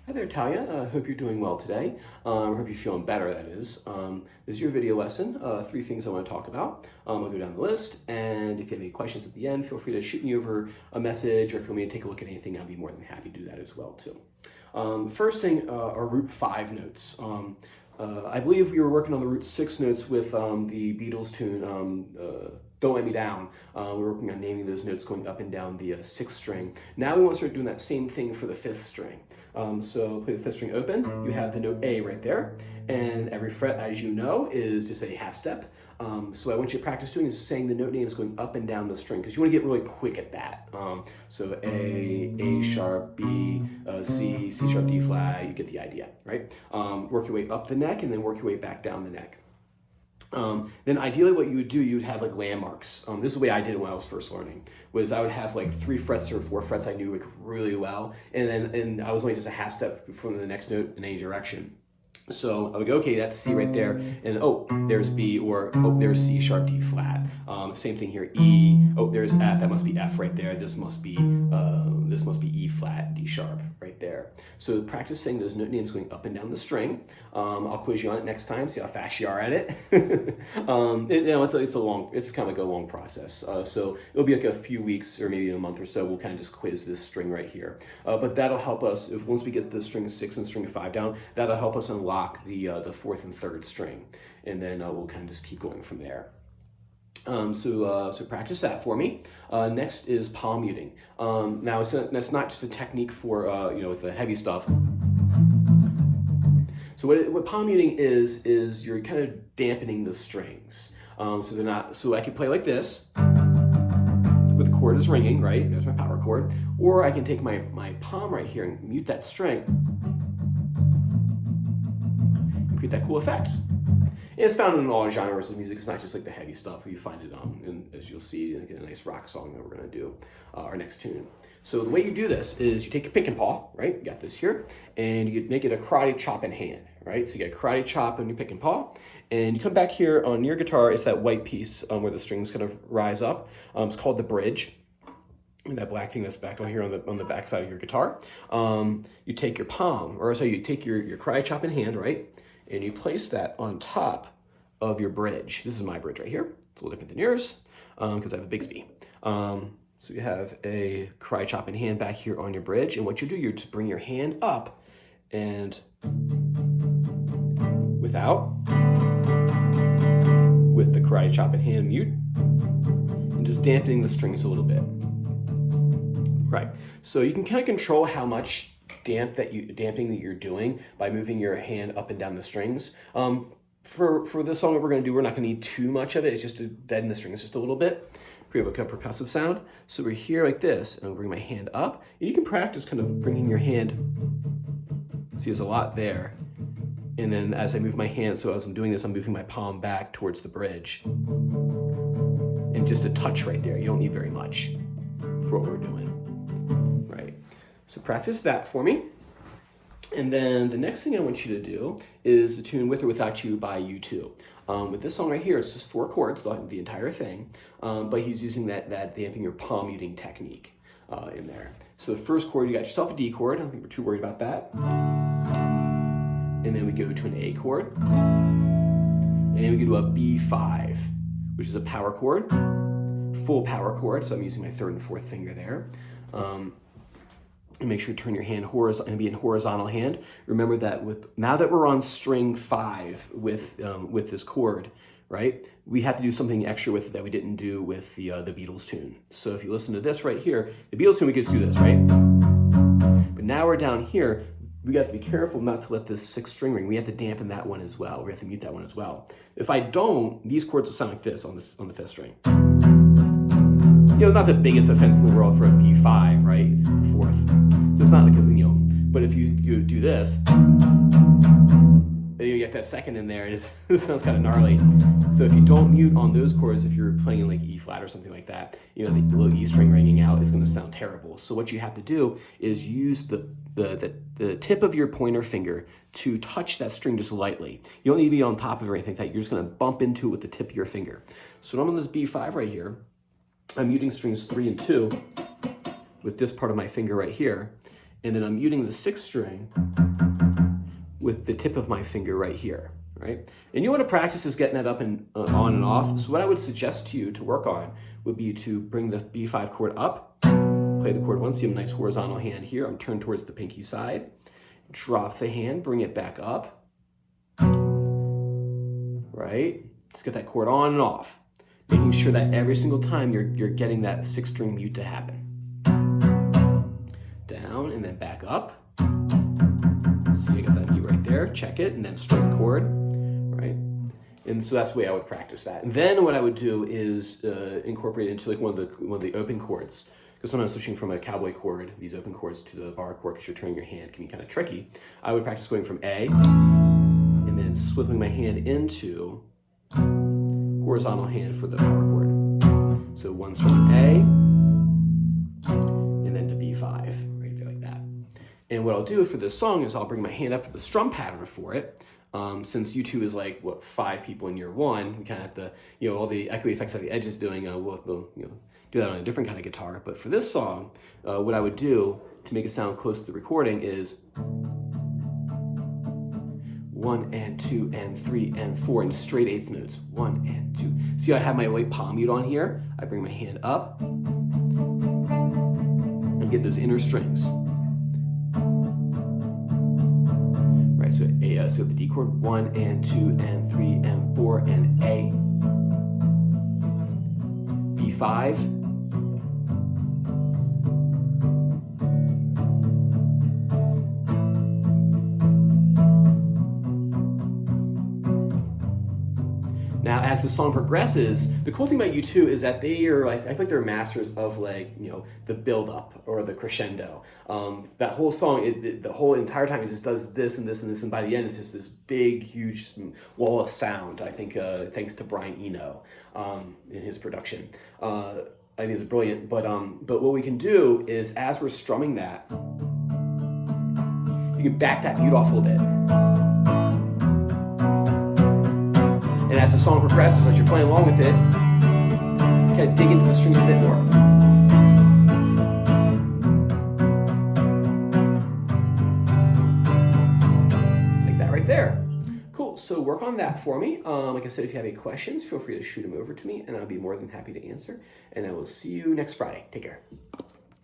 Hi there, Talia. Hope you're doing well today. Hope you're feeling better, that is. This is your video lesson, three things I want to talk about. I'll go down the list, and if you have any questions at the end, feel free to shoot me over a message, or if you want me to take a look at anything, I'll be more than happy to do that as well, too. First thing are root 5 notes. I believe we were working on the root 6 notes with the Beatles tune, Don't Let Me Down. We're working on naming those notes going up and down the 6th string. Now we want to start doing that same thing for the 5th string. So play the 5th string open, you have the note A right there, and every fret, as you know, is just a half step. So I want you to practice doing is saying the note names going up and down the string, because you want to get really quick at that. So A sharp, B, C, C sharp, D flat, you get the idea, right? Work your way up the neck and then work your way back down the neck. Then ideally what you would do, you would have like landmarks. This is the way I did it when I was first learning, was I would have like 3 frets or 4 frets I knew like really well, and I was only just a half step from the next note in any direction. So I would go, okay, that's C right there, and oh, there's B, or oh, there's C sharp, D flat. Same thing here, E, oh, there's F, that must be F right there. This must be E flat, D sharp right there. So practice saying those note names going up and down the string. I'll quiz you on it next time, see how fast you are at it. It's kind of like a long process. So it'll be like a few weeks or maybe a month or so. We'll kind of just quiz this string right here. But that'll help us, if once we get the string 6 and string 5 down, that'll help us unlock the 4th and 3rd string, and then we'll kind of just keep going from there. So practice that for me. Next is palm muting. Now that's not just a technique for with the heavy stuff. So what palm muting is you're kind of dampening the strings. So they're not. So I could play like this, where the chord is ringing, right? There's my power chord. Or I can take my palm right here and mute that string, create that cool effect. And it's found in all genres of music. It's not just like the heavy stuff. You find it as you'll see, like a nice rock song that we're gonna do, our next tune. So the way you do this is you take your pick and paw, right? You got this here, and you make it a karate chop in hand, right? So you get a karate chop on your pick and paw, and you come back here on your guitar. It's that white piece where the strings kind of rise up. It's called the bridge. And that black thing that's back on here on the back side of your guitar. You take your palm, or so you take your karate chop in hand, right? And you place that on top of your bridge. This is my bridge right here. It's a little different than yours because I have a Bigsby. So you have a karate chop in hand back here on your bridge, and what you do, you just bring your hand up and with the karate chop in hand mute, and just dampening the strings a little bit. Right. So you can kind of control how much damping that you're doing by moving your hand up and down the strings. For this song that we're going to do, we're not going to need too much of it. It's just to deaden the strings just a little bit, create like a percussive sound. So we're here like this, and I'll bring my hand up. And you can practice kind of bringing your hand. See, there's a lot there. And then as I move my hand, so as I'm doing this, I'm moving my palm back towards the bridge. And just a touch right there. You don't need very much for what we're doing. Right. So practice that for me. And then the next thing I want you to do is the tune With or Without You by U2. With this song right here, it's just 4 chords, the entire thing, but he's using that damping your palm muting technique in there. So the first chord, you got yourself a D chord. I don't think we're too worried about that. And then we go to an A chord. And then we go to a B5, which is a power chord, full power chord. So I'm using my 3rd and 4th finger there. And make sure to turn your hand horizontal and be in horizontal hand. Remember that now that we're on string 5 with this chord, right? We have to do something extra with it that we didn't do with the Beatles tune. So if you listen to this right here, the Beatles tune, we could do this, right? But now we're down here. We got to be careful not to let this 6th string ring. We have to dampen that one as well. We have to mute that one as well. If I don't, these chords will sound like this on the 5th string. Not the biggest offense in the world for a P5, right? It's the 4th. So it's not like but if you do this, you get that 2nd in there, and it sounds kind of gnarly. So if you don't mute on those chords, if you're playing in like E flat or something like that, the little E string ringing out is going to sound terrible. So what you have to do is use the tip of your pointer finger to touch that string just lightly. You don't need to be on top of it or anything like that. You're just going to bump into it with the tip of your finger. So when I'm on this B5 right here, I'm muting strings 3 and 2 with this part of my finger right here, and then I'm muting the 6th string with the tip of my finger right here, right? And you want to practice is getting that up and on and off. So what I would suggest to you to work on would be to bring the B5 chord up, play the chord once, you have a nice horizontal hand here. I'm turned towards the pinky side. Drop the hand, bring it back up, right? Let's get that chord on and off, making sure that every single time you're getting that 6th string mute to happen. Down and then back up. See, I got that mute right there. Check it, and then strum the chord, right? And so that's the way I would practice that. And then what I would do is incorporate it into like one of the open chords. Because sometimes switching from a cowboy chord, these open chords, to the bar chord, because you're turning your hand, can be kind of tricky. I would practice going from A, and then swiveling my hand into horizontal hand for the power chord. So 1 strum A, and then to B5, right there like that. And what I'll do for this song is I'll bring my hand up for the strum pattern for it. Since U2 is like, 5 people in year 1, we kind of have to, all the echoey effects at the edges doing, we'll do that on a different kind of guitar. But for this song, what I would do to make it sound close to the recording is 1 and 2 and 3 and 4 in straight 8th notes. 1 and 2. See how I have my white palm mute on here? I bring my hand up. I'm getting those inner strings. Right, so A, so the D chord, 1 and 2 and 3 and 4 and A. B5. Now, as the song progresses, the cool thing about U2 is that I feel like they're masters of the build up or the crescendo. That whole song, the whole entire time it just does this and this and this, and by the end it's just this big, huge wall of sound. I think thanks to Brian Eno in his production. I think it's brilliant. But what we can do is, as we're strumming that, you can back that mute off a little bit. And as the song progresses, as you're playing along with it, kind of dig into the strings a bit more. Like that right there. Cool, so work on that for me. Like I said, if you have any questions, feel free to shoot them over to me, and I'll be more than happy to answer. And I will see you next Friday. Take care.